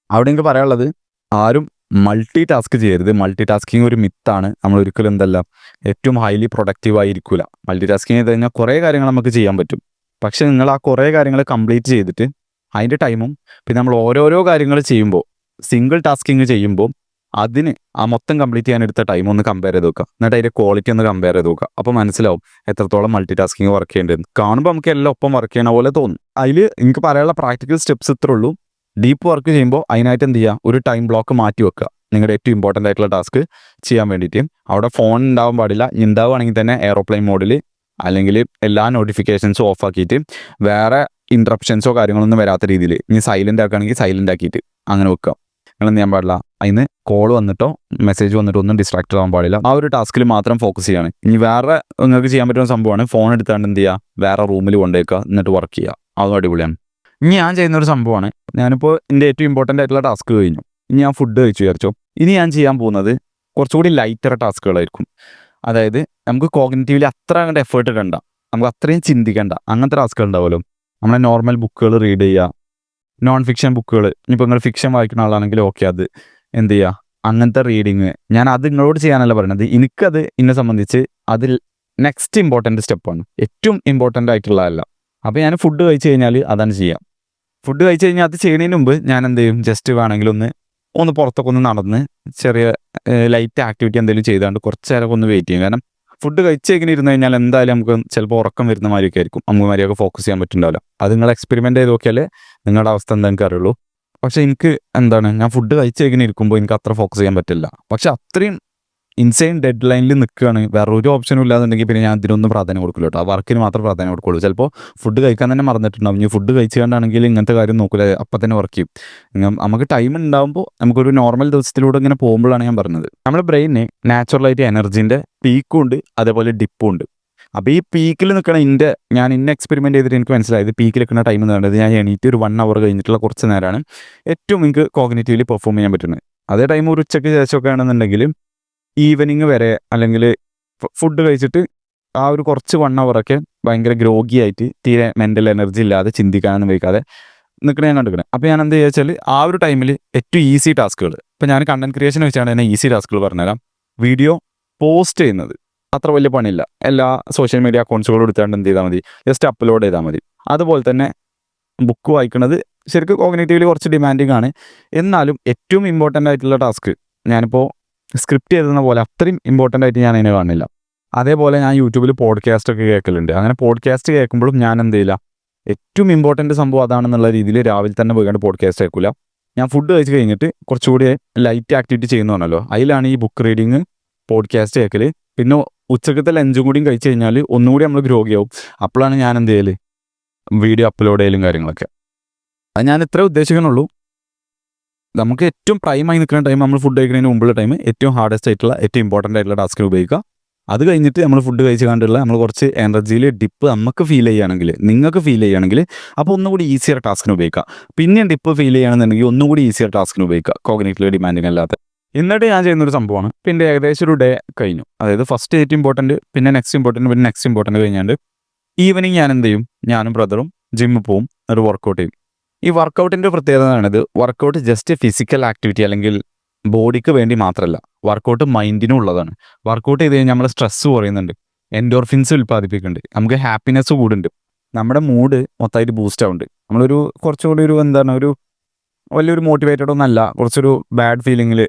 അവിടെ എനിക്ക് പറയാനുള്ളത്, ആരും മൾട്ടി ടാസ്ക് ചെയ്യരുത്. മൾട്ടി ടാസ്കിങ് ഒരു മിത്താണ്. നമ്മൾ ഒരിക്കലും എന്തല്ല ഏറ്റവും ഹൈലി പ്രൊഡക്റ്റീവ് ആയിരിക്കില്ല. മൾട്ടി ടാസ്കിങ് ചെയ്ത് കഴിഞ്ഞാൽ കുറേ കാര്യങ്ങൾ നമുക്ക് ചെയ്യാൻ പറ്റും. പക്ഷെ നിങ്ങൾ ആ കുറേ കാര്യങ്ങൾ കംപ്ലീറ്റ് ചെയ്തിട്ട് അതിൻ്റെ ടൈമും പിന്നെ നമ്മൾ ഓരോരോ കാര്യങ്ങൾ ചെയ്യുമ്പോൾ, സിംഗിൾ ടാസ്കിങ് ചെയ്യുമ്പോൾ അതിന് ആ മൊത്തം കംപ്ലീറ്റ് ചെയ്യാൻ എടുത്ത ടൈം ഒന്ന് കമ്പയർ ചെയ്ത് നോക്കുക. എന്നിട്ട് അതിൻ്റെ ക്വാളിറ്റി ഒന്ന് കമ്പയർ ചെയ്ത് നോക്കുക. അപ്പോൾ മനസ്സിലാവും എത്രത്തോളം മൾട്ടി ടാസ്കിങ് വർക്ക് ചെയ്യേണ്ടത്. കാണുമ്പോൾ നമുക്ക് എല്ലാം ഒപ്പം വർക്ക് ചെയ്യണ പോലെ തോന്നും. അതിൽ എനിക്ക് പറയാനുള്ള പ്രാക്ടിക്കൽ സ്റ്റെപ്സ് ഇത്രേ ഉള്ളൂ. ഡീപ്പ് വർക്ക് ചെയ്യുമ്പോൾ അതിനായിട്ട് എന്ത് ചെയ്യുക, ഒരു ടൈം ബ്ലോക്ക് മാറ്റി വെക്കുക നിങ്ങളുടെ ഏറ്റവും ഇമ്പോർട്ടൻ്റ് ആയിട്ടുള്ള ടാസ്ക് ചെയ്യാൻ വേണ്ടിയിട്ട്. അവിടെ ഫോൺ ഉണ്ടാവാൻ പാടില്ല. ഉണ്ടാവുകയാണെങ്കിൽ തന്നെ എയറോപ്ലെയിൻ മോഡിൽ, അല്ലെങ്കിൽ എല്ലാ നോട്ടിഫിക്കേഷൻസും ഓഫ് ആക്കിയിട്ട് വേറെ ഇൻട്രപ്ഷൻസോ കാര്യങ്ങളൊന്നും വരാത്ത രീതിയിൽ, ഇനി സൈലൻ്റ് ആക്കുകയാണെങ്കിൽ സൈലൻ്റ് ആക്കിയിട്ട് അങ്ങനെ വെക്കുക. നിങ്ങൾ എന്ത് ചെയ്യാൻ പാടില്ല, അതിന് കോൾ വന്നിട്ടോ മെസ്സേജ് വന്നിട്ടോ ഒന്നും ഡിസ്ട്രാക്ട് ആവാൻ പാടില്ല. ആ ഒരു ടാസ്കിൽ മാത്രം ഫോക്കസ് ചെയ്യാണ്. ഇനി വേറെ നിങ്ങൾക്ക് ചെയ്യാൻ പറ്റുന്ന സംഭവമാണ്, ഫോൺ എടുത്താണ്ട് എന്ത് ചെയ്യുക, വേറെ റൂമിൽ കൊണ്ടുവയ്ക്കുക, എന്നിട്ട് വർക്ക് ചെയ്യുക. അതും അടിപൊളിയാണ്. ഇനി ഞാൻ ചെയ്യുന്നൊരു സംഭവമാണ്, ഞാനിപ്പോൾ എൻ്റെ ഏറ്റവും ഇമ്പോർട്ടൻ്റ് ആയിട്ടുള്ള ടാസ്ക് കഴിഞ്ഞു, ഇനി ഞാൻ ഫുഡ് കഴിച്ചു വിചാരിച്ചോ. ഇനി ഞാൻ ചെയ്യാൻ പോകുന്നത് കുറച്ചുകൂടി ലൈറ്റർ ടാസ്കുകളായിരിക്കും. അതായത് നമുക്ക് കോഗ്നിറ്റീവ്ലി അത്ര അങ്ങോട്ട് എഫേർട്ട് ഇടണ്ട, നമുക്ക് അത്രയും ചിന്തിക്കേണ്ട അങ്ങനത്തെ ടാസ്കുകൾ ഉണ്ടാവുമല്ലോ. നമ്മളെ നോർമൽ ബുക്കുകൾ റീഡ് ചെയ്യുക, നോൺ ഫിക്ഷൻ ബുക്കുകൾ, ഇനിയിപ്പോൾ നിങ്ങൾ ഫിക്ഷൻ വായിക്കുന്ന ആളാണെങ്കിൽ ഓക്കെ, അത് എന്ത് ചെയ്യുക, അങ്ങനത്തെ റീഡിങ്. ഞാൻ അത് നിങ്ങളോട് ചെയ്യാനല്ല പറയുന്നത്, എനിക്കത് എന്നെ സംബന്ധിച്ച് അതിൽ നെക്സ്റ്റ് ഇമ്പോർട്ടൻ്റ് സ്റ്റെപ്പാണ്, ഏറ്റവും ഇമ്പോർട്ടൻ്റ് ആയിട്ടുള്ളതല്ല. അപ്പോൾ ഞാൻ ഫുഡ് കഴിച്ച് കഴിഞ്ഞാൽ അതാണ് ചെയ്യുക. ഫുഡ് കഴിച്ച് കഴിഞ്ഞാൽ അത് ചെയ്യുന്നതിന് മുമ്പ് ഞാൻ എന്ത് ചെയ്യും, ജസ്റ്റ് വേണമെങ്കിൽ ഒന്ന് പുറത്തൊക്കെ ഒന്ന് നടന്ന് ചെറിയ ലൈറ്റ് ആക്ടിവിറ്റി എന്തെങ്കിലും ചെയ്താണ്ട് കുറച്ച് നേരമൊക്കെ ഒന്ന് വെയിറ്റ് ചെയ്യും. കാരണം ഫുഡ് കഴിച്ചേക്കിന് ഇരുന്ന് കഴിഞ്ഞാൽ എന്തായാലും നമുക്ക് ചിലപ്പോൾ ഉറക്കം വരുന്ന മാതിരിയൊക്കെ ആയിരിക്കും, നമുക്ക് മാതിരിയൊക്കെ ഫോക്കസ് ചെയ്യാൻ പറ്റുന്നുണ്ടാവില്ല. അത് നിങ്ങൾ എക്സ്പെരിമെൻ്റ് ചെയ്ത് നോക്കിയാലേ നിങ്ങളുടെ അവസ്ഥ എന്താ എനിക്ക് അറിയുള്ളൂ. പക്ഷേ എനിക്ക് ഞാൻ ഫുഡ് കഴിച്ചേക്കിന് ഇരിക്കുമ്പോൾ എനിക്ക് അത്ര ഫോക്കസ് ചെയ്യാൻ പറ്റില്ല. പക്ഷെ അത്രയും ഇൻസൈൻ ഡെഡ് ലൈനിൽ നിൽക്കുകയാണ്, വേറെ ഒരു ഓപ്ഷനും ഇല്ലാന്നുണ്ടെങ്കിൽ പിന്നെ ഞാൻ ഇതിനൊന്നും പ്രാധാന്യം കൊടുക്കില്ല കേട്ടോ. ആ വർക്കിന് മാത്രം പ്രാധാന്യം കൊടുക്കുള്ളൂ. ചിലപ്പോൾ ഫുഡ് കഴിക്കാൻ തന്നെ മറന്നിട്ടുണ്ടാവും. ഇനി ഫുഡ് കഴിച്ചുകൊണ്ടാണെങ്കിൽ ഇങ്ങനത്തെ കാര്യം നോക്കില്ല, അപ്പം തന്നെ വർക്ക് ചെയ്യും. നമുക്ക് ടൈം ഉണ്ടാകുമ്പോൾ നമുക്കൊരു നോർമൽ ദിവസത്തിലൂടെ ഇങ്ങനെ പോകുമ്പോഴാണ് ഞാൻ പറഞ്ഞത്, നമ്മുടെ ബ്രെയിനിന് നാച്ചുറലായിട്ട് എനർജീൻ്റെ പീക്കും ഉണ്ട്, അതേപോലെ ഡിപ്പും ഉണ്ട്. അപ്പോൾ ഈ പീക്കിൽ നിൽക്കണ ഞാൻ എക്സ്പെരിമെൻറ്റ് ചെയ്തിട്ട് എനിക്ക് മനസ്സിലായത്, പീക്കിൽ നിൽക്കുന്ന ടൈം എന്ന് പറയുന്നത് ഞാൻ എണീറ്റ് ഒരു 1 hour കഴിഞ്ഞിട്ടുള്ള കുറച്ച് നേരമാണ് ഏറ്റവും എനിക്ക് കോഗ്നിറ്റീവ്ലി പെർഫോം ചെയ്യാൻ പറ്റുന്നത്. അതേ ടൈം ഒരു ഉച്ചയ്ക്ക് ശേഷമൊക്കെ ആണെന്നുണ്ടെങ്കിൽ ഈവനിങ് വരെ, അല്ലെങ്കിൽ ഫുഡ് കഴിച്ചിട്ട് ആ ഒരു കുറച്ച് 1 hour ഭയങ്കര ഗ്രോഗി ആയിട്ട് തീരെ മെൻ്റൽ എനർജി ഇല്ലാതെ ചിന്തിക്കാനൊന്നും വയ്ക്കാതെ നിൽക്കണേ ഞാൻ കണ്ടിരിക്കണേ. അപ്പോൾ ഞാൻ എന്ത് വെച്ചാൽ ആ ഒരു ടൈമിൽ ഏറ്റവും ഈസി ടാസ്കുകൾ, ഇപ്പോൾ ഞാൻ കണ്ടന്റ് ക്രിയേഷൻ വെച്ചാണ് തന്നെ ഈസി ടാസ്കുകൾ പറഞ്ഞുതരാം. വീഡിയോ പോസ്റ്റ് ചെയ്യുന്നത് അത്ര വലിയ പണിയില്ല, എല്ലാ സോഷ്യൽ മീഡിയ അക്കൗണ്ട്സുകളും എടുത്തുകൊണ്ട് എന്ത് ചെയ്താൽ മതി, ജസ്റ്റ് അപ്ലോഡ് ചെയ്താൽ മതി. അതുപോലെ തന്നെ ബുക്ക് വായിക്കുന്നത് ശരിക്കും കോഗ്നിറ്റീവ്ലി കുറച്ച് ഡിമാൻഡിങ് ആണ്, എന്നാലും ഏറ്റവും ഇമ്പോർട്ടൻ്റ് ആയിട്ടുള്ള ടാസ്ക് ഞാനിപ്പോൾ സ്ക്രിപ്റ്റ് എഴുതുന്ന പോലെ അത്രയും ഇമ്പോർട്ടൻ്റ് ആയിട്ട് ഞാൻ അതിനെ കാണില്ല. അതേപോലെ ഞാൻ യൂട്യൂബിൽ പോഡ്കാസ്റ്റ് ഒക്കെ കേൾക്കലുണ്ട്. അങ്ങനെ പോഡ്കാസ്റ്റ് കേൾക്കുമ്പോഴും ഞാൻ എന്ത് ചെയ്യില്ല, ഏറ്റവും ഇമ്പോർട്ടൻ്റ് സംഭവം അതാണെന്നുള്ള രീതിയിൽ രാവിലെ തന്നെ പോയിക്കൊണ്ട് പോഡ്കാസ്റ്റ് കേൾക്കില്ല. ഞാൻ ഫുഡ് കഴിച്ച് കഴിഞ്ഞിട്ട് കുറച്ചുകൂടി ലൈറ്റ് ആക്ടിവിറ്റി ചെയ്യുന്നതാണല്ലോ, അതിലാണ് ഈ ബുക്ക് റീഡിങ്, പോഡ്കാസ്റ്റ് കേൾക്കൽ. പിന്നെ ഉച്ചക്കത്തെ ലഞ്ചും കൂടിയും കഴിച്ച് കഴിഞ്ഞാൽ ഒന്നുകൂടി നമ്മൾ ഗ്രോഗിയാവും. അപ്പോഴാണ് ഞാൻ എന്ത് ചെയ്യൽ, വീഡിയോ അപ്ലോഡ് ചെയ്യലും കാര്യങ്ങളൊക്കെ. അത് ഞാൻ ഇത്രേ ഉദ്ദേശിക്കണുള്ളൂ. നമുക്ക് ഏറ്റവും പ്രൈമായി നിൽക്കുന്ന ടൈം നമ്മൾ ഫുഡ് കഴിക്കുന്നതിന് മുമ്പുള്ള ടൈം ഏറ്റവും ഹാർഡസ്റ്റ് ആയിട്ടുള്ള ഏറ്റവും ഇമ്പോർട്ടൻ്റ് ആയിട്ടുള്ള ടാസ്കിന് ഉപയോഗിക്കുക. അത് കഴിഞ്ഞിട്ട് നമ്മൾ ഫുഡ് കഴിച്ച് കണ്ടുള്ള നമ്മൾ കുറച്ച് എനർജിയിൽ ഡിപ്പ് നമുക്ക് ഫീൽ ചെയ്യുകയാണെങ്കിൽ, നിങ്ങൾക്ക് ഫീൽ ചെയ്യുകയാണെങ്കിൽ, അപ്പോൾ ഒന്നുകൂടി ഈസിയർ ടാസ്കിന് ഉപയോഗിക്കുക. പിന്നെയും ഡിപ്പ് ഫീൽ ചെയ്യുകയാണെന്നുണ്ടെങ്കിൽ ഒന്നുകൂടി ഈസിയർ ടാസ്കിന് ഉപയോഗിക്കുക, കോഗ്നിറ്റീവ്ലി ഡിമാൻഡിങ് അല്ലാതെ. എന്നിട്ട് ഞാൻ ചെയ്യുന്നൊരു സംഭവമാണ്, പിന്നെ ഏകദേശം ഒരു ഡേ കഴിഞ്ഞു, അതായത് ഫസ്റ്റ് ഏറ്റവും ഇമ്പോർട്ടൻറ്റ്, പിന്നെ നെക്സ്റ്റ് ഇമ്പോർട്ടൻറ്റ്, പിന്നെ നെക്സ്റ്റ് ഇമ്പോർട്ടൻറ്റ് കഴിഞ്ഞാണ്ട് ഈവനിങ് ഞാൻ എന്ത് ചെയ്യും, ഞാനും ബ്രദറും ജിമ്മിൽ പോവും, ഒരു വർക്കൗട്ട് ചെയ്യും. ഈ വർക്കൗട്ടിൻ്റെ പ്രത്യേകത ആണിത്, വർക്കൗട്ട് ജസ്റ്റ് ഫിസിക്കൽ ആക്ടിവിറ്റി അല്ലെങ്കിൽ ബോഡിക്ക് വേണ്ടി മാത്രമല്ല, വർക്കൗട്ട് മൈൻഡിനും ഉള്ളതാണ്. വർക്കൗട്ട് ചെയ്ത് കഴിഞ്ഞാൽ നമ്മൾ സ്ട്രെസ്സ് കുറയുന്നുണ്ട്, എൻഡോർഫിൻസ് ഉൽപ്പാദിപ്പിക്കുന്നുണ്ട്, നമുക്ക് ഹാപ്പിനെസ് കൂടുന്നുണ്ട്, നമ്മുടെ മൂഡ് മൊത്തമായിട്ട് ബൂസ്റ്റ് ആവുന്നുണ്ട്. നമ്മളൊരു കുറച്ചുകൂടി ഒരു വലിയൊരു മോട്ടിവേറ്റഡ് ഒന്നല്ല, കുറച്ചൊരു ബാഡ് ഫീലിങ്ങിൽ,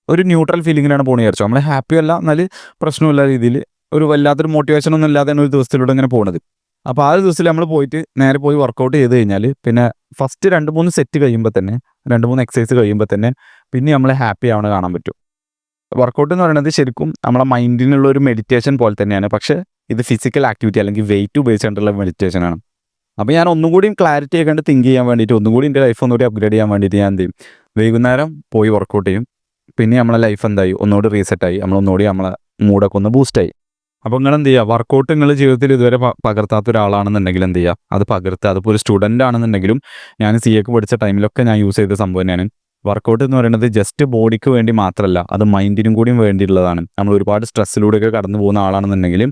ഒരു ന്യൂട്രൽ ഫീലിങ്ങിലാണ് പോകണമെന്ന് വിചാരിച്ചോ. നമ്മൾ ഹാപ്പി അല്ല, എന്നാൽ പ്രശ്നമില്ല രീതിയിൽ ഒരു വല്ലാത്തൊരു മോട്ടിവേഷൻ ഒന്നും ഇല്ലാതെയാണ് ഒരു ദിവസത്തിലൂടെ ഇങ്ങനെ പോകുന്നത്. അപ്പോൾ ആ ഒരു ദിവസത്തിൽ നമ്മൾ പോയിട്ട് നേരെ പോയി വർക്കൗട്ട് ചെയ്ത് കഴിഞ്ഞാൽ പിന്നെ ഫസ്റ്റ് 2-3 സെറ്റ് കഴിയുമ്പോൾ തന്നെ, 2-3 എക്സസൈസ് കഴിയുമ്പോൾ തന്നെ പിന്നെ നമ്മൾ ഹാപ്പി ആവണ കാണാൻ പറ്റും. വർക്കൗട്ട് എന്ന് പറയുന്നത് ശരിക്കും നമ്മളെ മൈൻഡിനുള്ള ഒരു മെഡിറ്റേഷൻ പോലെ തന്നെയാണ്, പക്ഷേ ഇത് ഫിസിക്കൽ ആക്ടിവിറ്റി അല്ലെങ്കിൽ വെയിറ്റ് ഉപയോഗിച്ചുകൊണ്ടുള്ള മെഡിറ്റേഷനാണ്. അപ്പോൾ ഞാൻ ഒന്നുകൂടി ക്ലാരിറ്റി ആയിക്കൊണ്ട് തിങ്ക് ചെയ്യാൻ വേണ്ടിയിട്ട്, ഒന്നുകൂടി എൻ്റെ ലൈഫ് ഒന്നുകൂടി അപ്ഗ്രേഡ് ചെയ്യാൻ വേണ്ടിയിട്ട് ഞാൻ എന്ത് ചെയ്യും, വൈകുന്നേരം പോയി വർക്കൗട്ട് ചെയ്യും. പിന്നെ നമ്മളെ ലൈഫ് എന്തായി, ഒന്നുകൂടി റീസെറ്റായി, നമ്മളൊന്നുകൂടി നമ്മളെ മൂഡൊക്കെ ഒന്ന് ബൂസ്റ്റായി. അപ്പോൾ നിങ്ങൾ എന്ത് ചെയ്യുക, വർക്കൗട്ട് നിങ്ങൾ ജീവിതത്തിൽ ഇതുവരെ പകർത്താത്ത ഒരാളാണെന്നുണ്ടെങ്കിൽ എന്ത് ചെയ്യുക, അത് പകർത്തുക. അതിപ്പോൾ ഒരു സ്റ്റുഡൻ്റ് ആണെന്നുണ്ടെങ്കിലും ഞാൻ CA പഠിച്ച ടൈമിലൊക്കെ ഞാൻ യൂസ് ചെയ്ത സംഭവം തന്നെയാണ്. വർക്കൗട്ട് എന്ന് പറയുന്നത് ജസ്റ്റ് ബോഡിക്ക് വേണ്ടി മാത്രമല്ല, അത് മൈൻഡിനും കൂടിയും വേണ്ടിയുള്ളതാണ്. നമ്മൾ ഒരുപാട് സ്ട്രെസ്സിലൂടെയൊക്കെ കടന്നു പോകുന്ന ആളാണെന്നുണ്ടെങ്കിൽ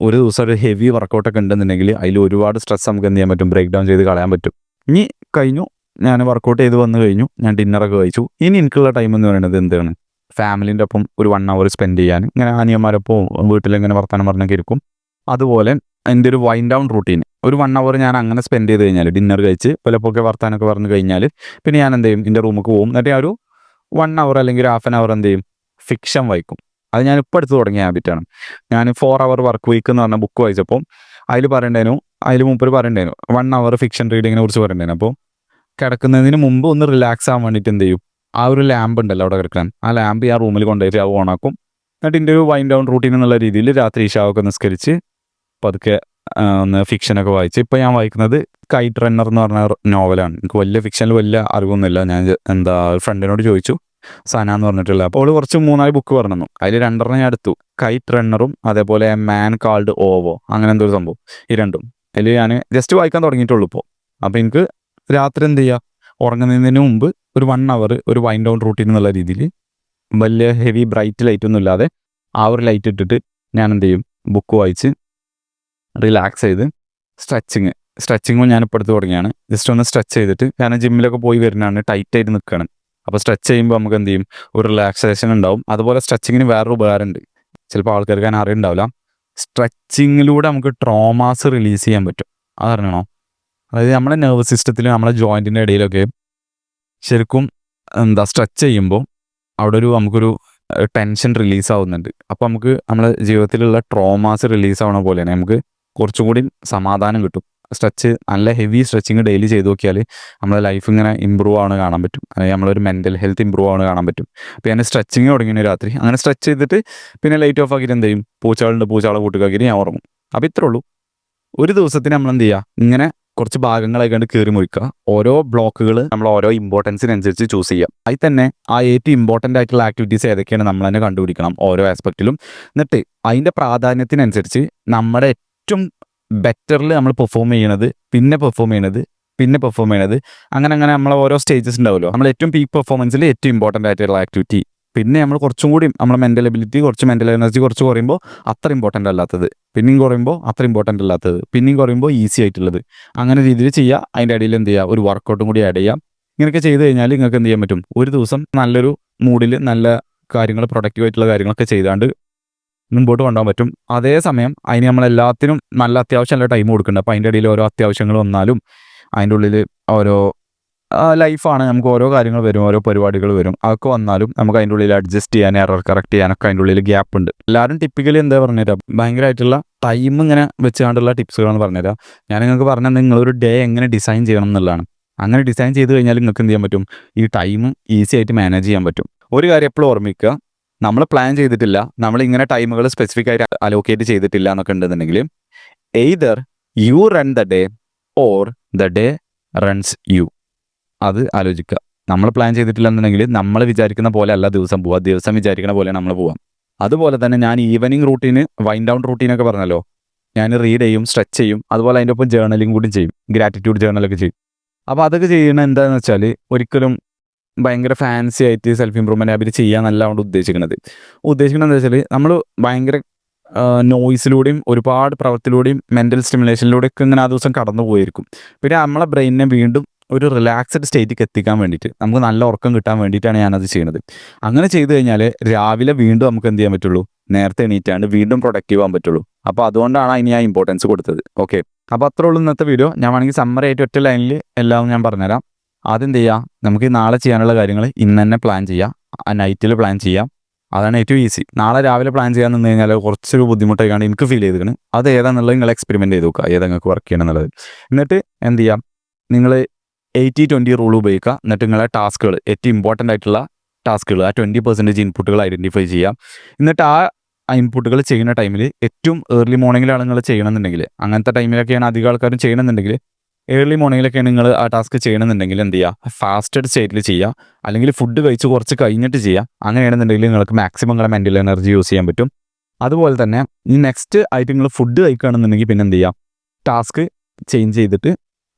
ഒരു ദിവസം ഒരു ഹെവി വർക്കൗട്ടൊക്കെ ഉണ്ടെന്നുണ്ടെങ്കിൽ അതിൽ ഒരുപാട് സ്ട്രെസ് നമുക്ക് എന്ത് ചെയ്യാൻ പറ്റും, ബ്രേക്ക് ഡൗൺ ചെയ്ത് കളയാൻ പറ്റും. ഇനി കഴിഞ്ഞു, ഞാൻ വർക്കൗട്ട് ചെയ്ത് വന്നു കഴിഞ്ഞു, ഞാൻ ഡിന്നറൊക്കെ കഴിച്ചു. ഇനി എനിക്കുള്ള ടൈം എന്ന് പറയുന്നത് എന്താണ്, ഫാമിലിൻ്റെ ഒപ്പം ഒരു 1 hour സ്പെൻഡ് ചെയ്യാൻ, ഇങ്ങനെ അനിയന്മാരൊപ്പം വീട്ടിലിങ്ങനെ വർത്തമാനം പറഞ്ഞൊക്കെ ഇരിക്കും. അതുപോലെ എൻ്റെ ഒരു വൈൻഡ് ഡൗൺ റൂട്ടീൻ ഒരു 1 hour ഞാൻ അങ്ങനെ സ്പെൻഡ് ചെയ്ത് കഴിഞ്ഞാൽ, ഡിന്നർ കഴിച്ച് പലപ്പോഴൊക്കെ വർത്താനൊക്കെ പറഞ്ഞു കഴിഞ്ഞാൽ പിന്നെ ഞാൻ എന്ത് ചെയ്യും, എൻ്റെ റൂമിലേക്ക് പോകും. എന്നിട്ട് ഒരു 1 hour അല്ലെങ്കിൽ 1/2 hour എന്ത് ചെയ്യും, ഫിക്ഷൻ വായിക്കും. അത് ഞാൻ ഇപ്പോൾ അടുത്ത് തുടങ്ങിയ ഹാബിറ്റാണ്. ഞാൻ 4 hour വർക്ക് വീക്ക് എന്ന് പറഞ്ഞ ബുക്ക് വായിച്ചപ്പോൾ അതിൽ പറയണ്ടേനു, അതിൽ മുമ്പ് പറയണ്ടേനു 1 hour ഫിക്ഷൻ റീഡിങ്ങിനെ കുറിച്ച് പറയണ്ടേനു. അപ്പോൾ കിടക്കുന്നതിന് മുമ്പ് ഒന്ന് റിലാക്സ് ആവാൻ വേണ്ടിയിട്ട് എന്ത് ചെയ്യും, ആ ഒരു ലാമ്പ് ഉണ്ടല്ലോ അവിടെ കിടക്കാൻ, ആ ലാമ്പ് ആ റൂമിൽ കൊണ്ടുപോയിട്ട് അത് ഓണാക്കും. എന്നിട്ട് എൻ്റെ ഒരു വൈൻഡ് ഡൗൺ റൂട്ടീൻ എന്നുള്ള രീതിയിൽ രാത്രി ഇശാവൊക്കെ നിസ്കരിച്ച് പതുക്കെ ഒന്ന് ഫിക്ഷനൊക്കെ വായിച്ച്, ഇപ്പോൾ ഞാൻ വായിക്കുന്നത് കൈറ്റ് റണ്ണർ എന്ന് പറഞ്ഞ നോവലാണ്. എനിക്ക് വലിയ ഫിക്ഷനിൽ വലിയ അറിവൊന്നുമില്ല. ഞാൻ ഫ്രണ്ടിനോട് ചോദിച്ചു, സന എന്ന് പറഞ്ഞിട്ടുള്ള, അപ്പോൾ അവൾ കുറച്ച് 3-4 ബുക്ക് പറഞ്ഞു. അതിൽ 2 ഞാൻ എടുത്തു, കൈറ്റ് റണ്ണറും അതേപോലെ മാൻ കാൾഡ് ഓവോ, അങ്ങനെ എന്തോ ഒരു സംഭവം. ഈ രണ്ടും അതിൽ ഞാൻ ജസ്റ്റ് വായിക്കാൻ തുടങ്ങിയിട്ടുള്ളൂ ഇപ്പോൾ. അപ്പോൾ എനിക്ക് രാത്രി എന്ത് ചെയ്യുക, ഉറങ്ങുന്നതിന് മുമ്പ് ഒരു 1 hour ഒരു വൈൻഡ് ഡൗൺ റൂട്ടീൻ എന്നുള്ള രീതിയിൽ വലിയ ഹെവി ബ്രൈറ്റ് ലൈറ്റ് ഒന്നും ഇല്ലാതെ ആ ഒരു ലൈറ്റ് ഇട്ടിട്ട് ഞാൻ എന്ത് ചെയ്യും, ബുക്ക് വായിച്ച് റിലാക്സ് ചെയ്ത് സ്ട്രെച്ചിങ്ങും ഞാനിപ്പോൾ എടുത്ത് തുടങ്ങിയാണ്. ജസ്റ്റ് ഒന്ന് സ്ട്രെച്ച് ചെയ്തിട്ട്, കാരണം ജിമ്മിലൊക്കെ പോയി വരുന്നതാണ്, ടൈറ്റായിട്ട് നിൽക്കുകയാണ്. അപ്പോൾ സ്ട്രെച്ച് ചെയ്യുമ്പോൾ നമുക്ക് എന്ത് ചെയ്യും, ഒരു റിലാക്സേഷൻ ഉണ്ടാവും. അതുപോലെ സ്ട്രെച്ചിങ്ങിന് വേറൊരു ഉപകാരമുണ്ട്, ചിലപ്പോൾ ആൾക്കാർക്ക് ഞാൻ അറിയുണ്ടാവില്ല. സ്ട്രെച്ചിങ്ങിലൂടെ നമുക്ക് ട്രോമാസ് റിലീസ് ചെയ്യാൻ പറ്റും. അതറിയണോ? അതായത് നമ്മുടെ നെർവസ് സിസ്റ്റത്തിലും നമ്മുടെ ജോയിൻറ്റിൻ്റെ ഇടയിലൊക്കെ ശരിക്കും സ്ട്രെച്ച് ചെയ്യുമ്പോൾ അവിടെ നമുക്കൊരു ടെൻഷൻ റിലീസ് ആവുന്നുണ്ട്. അപ്പോൾ നമുക്ക് നമ്മുടെ ജീവിതത്തിലുള്ള ട്രോമാസ് റിലീസ് ആവണ പോലെയാണ്, നമുക്ക് കുറച്ചും കൂടി സമാധാനം കിട്ടും. നല്ല ഹെവി സ്ട്രെച്ചിങ് ഡെയിലി ചെയ്ത് നോക്കിയാൽ നമ്മുടെ ലൈഫ് ഇങ്ങനെ ഇമ്പ്രൂവ് ആവുന്ന കാണാൻ പറ്റും. അതായത് നമ്മളൊരു മെൻ്റൽ ഹെൽത്ത് ഇമ്പ്രൂവ് ആവുന്ന കാണാൻ പറ്റും. അപ്പോൾ ഞാൻ സ്ട്രെച്ചിങ് തുടങ്ങിയ രാത്രി അങ്ങനെ സ്ട്രെച്ച് ചെയ്തിട്ട് പിന്നെ ലൈറ്റ് ഓഫ് ആക്കിയിട്ട് എന്ത് ചെയ്യും, പൂച്ചകളെ കൂട്ടുകാക്കിയിട്ട് ഞാൻ ഉറങ്ങും. അപ്പോൾ ഇത്രേ ഉള്ളൂ. ഒരു ദിവസത്തിന് നമ്മൾ എന്ത് ചെയ്യുക, ഇങ്ങനെ കുറച്ച് ഭാഗങ്ങളായി കണ്ട് കയറി മുറിക്കുക. ഓരോ ബ്ലോക്കുകൾ നമ്മൾ ഓരോ ഇമ്പോർട്ടൻസിനനുസരിച്ച് ചൂസ് ചെയ്യാം. അതിൽ തന്നെ ആ ഏറ്റവും ഇമ്പോർട്ടൻ്റ് ആയിട്ടുള്ള ആക്ടിവിറ്റീസ് ഏതൊക്കെയാണ് നമ്മൾ തന്നെ കണ്ടുപിടിക്കണം ഓരോ ആസ്പെക്റ്റിലും. എന്നിട്ട് അതിൻ്റെ പ്രാധാന്യത്തിനനുസരിച്ച് നമ്മുടെ ഏറ്റവും ബെറ്ററിൽ നമ്മൾ പെർഫോം ചെയ്യണത്, പിന്നെ പെർഫോം ചെയ്യണത് അങ്ങനെ നമ്മൾ ഓരോ സ്റ്റേജസ് ഉണ്ടാവുമല്ലോ. നമ്മൾ ഏറ്റവും പീക്ക് പെർഫോമൻസിൽ ഏറ്റവും ഇമ്പോർട്ടൻ്റ് ആയിട്ടുള്ള ആക്ടിവിറ്റി, പിന്നെ നമ്മൾ കുറച്ചും കൂടി നമ്മുടെ മെൻ്റൽ എബിലിറ്റി, കുറച്ച് മെൻ്റൽ എനർജി കുറച്ച് കുറയുമ്പോൾ അത്ര ഇമ്പോർട്ടൻ്റ് അല്ലാത്തത്, പിന്നെയും കുറയുമ്പോൾ അത്ര ഇമ്പോർട്ടൻ്റ് അല്ലാത്തത്, പിന്നെയും കുറയുമ്പോൾ ഈസി ആയിട്ടുള്ളത്, അങ്ങനെ രീതിയിൽ ചെയ്യുക. അതിൻ്റെ ഇടയിൽ എന്ത് ചെയ്യുക, ഒരു വർക്കൗട്ടും കൂടി ആഡ് ചെയ്യാം. ഇങ്ങനെയൊക്കെ ചെയ്ത് കഴിഞ്ഞാൽ നിങ്ങൾക്ക് എന്ത് ചെയ്യാൻ പറ്റും, ഒരു ദിവസം നല്ലൊരു മൂഡിൽ നല്ല കാര്യങ്ങൾ, പ്രൊഡക്റ്റീവ് ആയിട്ടുള്ള കാര്യങ്ങളൊക്കെ ചെയ്താണ്ട് മുമ്പോട്ട് കൊണ്ടുപോകാൻ പറ്റും. അതേസമയം അതിന് നമ്മളെല്ലാത്തിനും നല്ല അത്യാവശ്യം നല്ല ടൈം കൊടുക്കുന്നുണ്ട്. അപ്പോൾ അതിൻ്റെ ഇടയിൽ ഓരോ അത്യാവശ്യങ്ങൾ വന്നാലും അതിൻ്റെ ഉള്ളിൽ ഓരോ ലൈഫാണ്, നമുക്ക് ഓരോ കാര്യങ്ങൾ വരും, ഓരോ പരിപാടികൾ വരും, അതൊക്കെ വന്നാലും നമുക്ക് അതിൻ്റെ ഉള്ളിൽ അഡ്ജസ്റ്റ് ചെയ്യാൻ, എറർ കറക്റ്റ് ചെയ്യാനൊക്കെ അതിൻ്റെ ഉള്ളിൽ ഗ്യാപ്പ് ഉണ്ട്. എല്ലാവരും ടിപ്പിക്കലി എന്താ പറഞ്ഞുതരാം, ഭയങ്കരമായിട്ടുള്ള ടൈം ഇങ്ങനെ വെച്ചുകൊണ്ടുള്ള ടിപ്സുകളാണ് പറഞ്ഞുതരാം. ഞാൻ നിങ്ങൾക്ക് പറഞ്ഞാൽ നിങ്ങളൊരു ഡേ എങ്ങനെ ഡിസൈൻ ചെയ്യണം എന്നുള്ളതാണ്. അങ്ങനെ ഡിസൈൻ ചെയ്ത് കഴിഞ്ഞാൽ നിങ്ങൾക്ക് എന്ത് ചെയ്യാൻ പറ്റും, ഈ ടൈം ഈസി ആയിട്ട് മാനേജ് ചെയ്യാൻ പറ്റും. ഒരു കാര്യം എപ്പോഴും ഓർമ്മിക്കുക, നമ്മൾ പ്ലാൻ ചെയ്തിട്ടില്ല, നമ്മൾ ഇങ്ങനെ ടൈമുകൾ സ്പെസിഫിക് ആയിട്ട് അലോക്കേറ്റ് ചെയ്തിട്ടില്ല എന്നൊക്കെ ഉണ്ടെന്നുണ്ടെങ്കിൽ either you run the day or the day runs you. അത് ആലോചിക്കുക. നമ്മൾ പ്ലാൻ ചെയ്തിട്ടില്ല എന്നുണ്ടെങ്കിൽ നമ്മൾ വിചാരിക്കുന്ന പോലെ അല്ല ദിവസം പോവുക, ദിവസം വിചാരിക്കുന്ന പോലെ നമ്മൾ പോവാം. അതുപോലെ തന്നെ ഞാൻ ഈവനിങ് റൂട്ടീന്, വൈൻഡ് ഡൗൺ റൂട്ടീനൊക്കെ പറഞ്ഞല്ലോ, ഞാൻ റീഡ് ചെയ്യും, സ്ട്രെച്ച് ചെയ്യും, അതുപോലെ അതിൻ്റെ ഒപ്പം ജേർണലിംഗ് കൂടി ചെയ്യും, ഗ്രാറ്റിറ്റ്യൂഡ് ജേർണലൊക്കെ ചെയ്യും. അപ്പോൾ അതൊക്കെ ചെയ്യണത് എന്താണെന്ന് വെച്ചാൽ ഒരിക്കലും ഭയങ്കര ഫാൻസി ആയിട്ട് സെൽഫ് ഇമ്പ്രൂവ്മെൻറ്റ് ഹാബിറ്റ് ചെയ്യാനല്ല കൊണ്ട് ഉദ്ദേശിക്കുന്നത് എന്താ വെച്ചാൽ നമ്മൾ ഭയങ്കര നോയ്സിലൂടെയും ഒരുപാട് പ്രവൃത്തിയിലൂടെയും മെൻ്റൽ സ്റ്റിമുലേഷനിലൂടെയൊക്കെ ഇങ്ങനെ ആ ദിവസം കടന്നു പോയിരിക്കും. പിന്നെ നമ്മളെ ബ്രെയിനിനെ വീണ്ടും ഒരു റിലാക്സ്ഡ് സ്റ്റേറ്റിലേക്ക് എത്തിക്കാൻ വേണ്ടിയിട്ട്, നമുക്ക് നല്ല ഉറക്കം കിട്ടാൻ വേണ്ടിയിട്ടാണ് ഞാനത് ചെയ്യുന്നത്. അങ്ങനെ ചെയ്തു കഴിഞ്ഞാൽ രാവിലെ വീണ്ടും നമുക്ക് എന്ത് ചെയ്യാൻ പറ്റുള്ളൂ, നേരത്തെ എണീറ്റാണ്ട് വീണ്ടും പ്രൊഡക്റ്റീവ് ആകാൻ പറ്റുള്ളൂ. അപ്പോൾ അതുകൊണ്ടാണ് അതിന് ഞാൻ ഇമ്പോർട്ടൻസ് കൊടുത്തത്. ഓക്കെ, അപ്പോൾ അത്രേ ഉള്ളൂ ഇന്നത്തെ വീഡിയോ. ഞാൻ വേണമെങ്കിൽ സമ്മറി ആയിട്ട് ഒറ്റ ലൈനിൽ എല്ലാം ഞാൻ പറഞ്ഞുതരാം. ആദ്യം എന്ത് ചെയ്യുക, നമുക്ക് നാളെ ചെയ്യാനുള്ള കാര്യങ്ങൾ ഇന്ന് തന്നെ പ്ലാൻ ചെയ്യാം, ആ നൈറ്റിൽ പ്ലാൻ ചെയ്യാം. അതാണ് ഏറ്റവും ഈസി. നാളെ രാവിലെ പ്ലാൻ ചെയ്യാൻ നിന്ന് കഴിഞ്ഞാൽ കുറച്ചൊരു ബുദ്ധിമുട്ടായിക്കാണ്ട് എനിക്ക് ഫീൽ ചെയ്തിരിക്കണം. അത് ഏതാണെന്നുള്ളത് നിങ്ങൾ എക്സ്പെരിമെൻറ്റ് ചെയ്ത് നോക്കുക, ഏതാ നിങ്ങൾക്ക് വർക്ക് ചെയ്യണം എന്നുള്ളത്. എന്നിട്ട് എന്ത് ചെയ്യാം, നിങ്ങൾ 80-20 റൂൾ ഉപയോഗിക്കുക. എന്നിട്ട് നിങ്ങളെ ടാസ്കുകൾ, ഏറ്റവും ഇമ്പോർട്ടൻ്റ് ആയിട്ടുള്ള ടാസ്കുകൾ, ആ 20% ഇൻപുട്ടുകൾ ഐഡൻറ്റിഫൈ ചെയ്യാം. എന്നിട്ട് ആ ഇൻപുട്ടുകൾ ചെയ്യുന്ന ടൈമിൽ ഏറ്റവും ഏർലി മോർണിംഗിലാണ് നിങ്ങൾ ചെയ്യണമെന്നുണ്ടെങ്കിൽ, അങ്ങനത്തെ ടൈമിലൊക്കെയാണ് അധികം ആൾക്കാരും ചെയ്യണമെന്നുണ്ടെങ്കിൽ ഏർലി മോർണിംഗിലൊക്കെ നിങ്ങൾ ആ ടാസ്ക് ചെയ്യണമെന്നുണ്ടെങ്കിൽ എന്ത് ചെയ്യുക, ഫാസ്റ്റഡ് സ്റ്റേറ്റിൽ ചെയ്യുക, അല്ലെങ്കിൽ ഫുഡ് കഴിച്ച് കുറച്ച് കഴിഞ്ഞിട്ട് ചെയ്യുക. അങ്ങനെയാണെന്നുണ്ടെങ്കിൽ നിങ്ങൾക്ക് മാക്സിമം നിങ്ങളുടെ മെൻ്റൽ എനർജി യൂസ് ചെയ്യാൻ പറ്റും. അതുപോലെ തന്നെ ഈ നെക്സ്റ്റ് ആയിട്ട് നിങ്ങൾ ഫുഡ് കഴിക്കുകയാണെന്നുണ്ടെങ്കിൽ പിന്നെ എന്ത് ചെയ്യുക, ടാസ്ക് ചേഞ്ച് ചെയ്തിട്ട്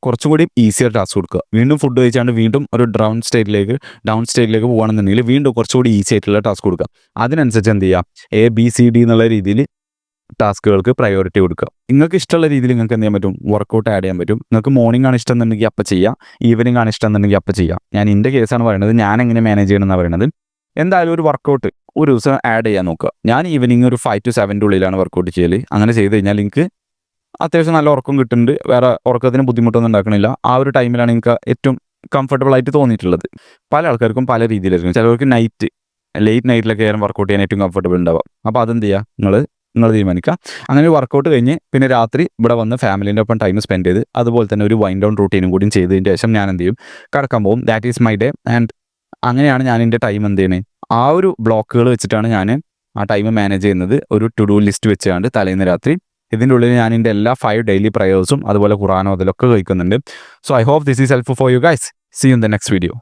കുറച്ചും കൂടി ഈസിയർ ടാസ്ക് കൊടുക്കുക. വീണ്ടും ഫുഡ് കഴിച്ചാണ്ട് വീണ്ടും ഒരു ഡൗൺ സ്റ്റേറ്റിലേക്ക് പോകുകയാണെന്നുണ്ടെങ്കിൽ വീണ്ടും കുറച്ചുകൂടി ഈസി ആയിട്ടുള്ള ടാസ്ക് കൊടുക്കുക. അതിനനുസരിച്ച് എന്ത് ചെയ്യുക, ABCD എന്നുള്ള രീതിയിൽ ടാസ്കുകൾക്ക് പ്രയോറിറ്റി കൊടുക്കുക. നിങ്ങൾക്ക് ഇഷ്ടമുള്ള രീതിയിൽ നിങ്ങൾക്ക് എന്ത് ചെയ്യാൻ പറ്റും, വർക്കൗട്ട് ആഡ് ചെയ്യാൻ പറ്റും. നിങ്ങൾക്ക് മോർണിംഗ് ആണ് ഇഷ്ടം എന്നുണ്ടെങ്കിൽ അപ്പം ചെയ്യുക, ഈവനിങ് ആണ് ഇഷ്ടം എന്നുണ്ടെങ്കിൽ അപ്പം ചെയ്യുക. ഞാൻ എൻ്റെ കേസാണ് പറയുന്നത്, ഞാൻ എങ്ങനെ മാനേജ് ചെയ്യണമെന്നാണ് പറയുന്നത്. എന്തായാലും ഒരു വർക്കൗട്ട് ഒരു ദിവസം ആഡ് ചെയ്യാൻ നോക്കുക. ഞാൻ ഈവനിങ് ഒരു 5 to 7 ഉള്ളിലാണ് വർക്കൗട്ട് ചെയ്യൽ. അങ്ങനെ ചെയ്ത് കഴിഞ്ഞാൽ എനിക്ക് അത്യാവശ്യം നല്ല ഉറക്കം കിട്ടുന്നുണ്ട്, വേറെ ഉറക്കത്തിന് ബുദ്ധിമുട്ടൊന്നും ഉണ്ടാക്കണില്ല. ആ ഒരു ടൈമിലാണ് എനിക്ക് ഏറ്റവും കംഫർട്ടബിൾ ആയിട്ട് തോന്നിയിട്ടുള്ളത്. പല ആൾക്കാർക്കും പല രീതിയിലായിരിക്കും. ചിലവർക്ക് ലേറ്റ് നൈറ്റിലൊക്കെ ആയാലും വർക്കൗട്ട് ചെയ്യാൻ ഏറ്റവും കംഫർട്ടബിൾ ഉണ്ടാവുക. അപ്പോൾ അതെന്ത് ചെയ്യുക, നിങ്ങൾ തീരുമാനിക്കുക. അങ്ങനെ വർക്കൗട്ട് കഴിഞ്ഞ് പിന്നെ രാത്രി ഇവിടെ വന്ന് ഫാമിലീൻ്റെ ഒപ്പം ടൈം സ്പെൻഡ് ചെയ്ത് അതുപോലെ തന്നെ ഒരു വൈൻഡ് ഡൗൺ റൂട്ടീനും കൂടി ചെയ്തതിന് ശേഷം ഞാൻ എന്ത് ചെയ്യും, കിടക്കാൻ പോകും. That is my day. And അങ്ങനെയാണ് ഞാൻ എൻ്റെ ടൈം എന്ത് ചെയ്യുന്നത്, ആ ഒരു ബ്ലോക്കുകൾ വെച്ചിട്ടാണ് ഞാൻ ആ ടൈം മാനേജ് ചെയ്യുന്നത്. ഒരു ടു ഡു ലിസ്റ്റ് വെച്ചുകൊണ്ട് തലേന്ന് രാത്രി ഇതിൻ്റെ ഉള്ളിൽ ഞാൻ എൻ്റെ എല്ലാ 5 ഡെയിലി പ്രയേഴ്സും അതുപോലെ ഖുറാനോ അതിലൊക്കെ കഴിക്കുന്നുണ്ട്. So I hope this is helpful for you guys. See you in the next video.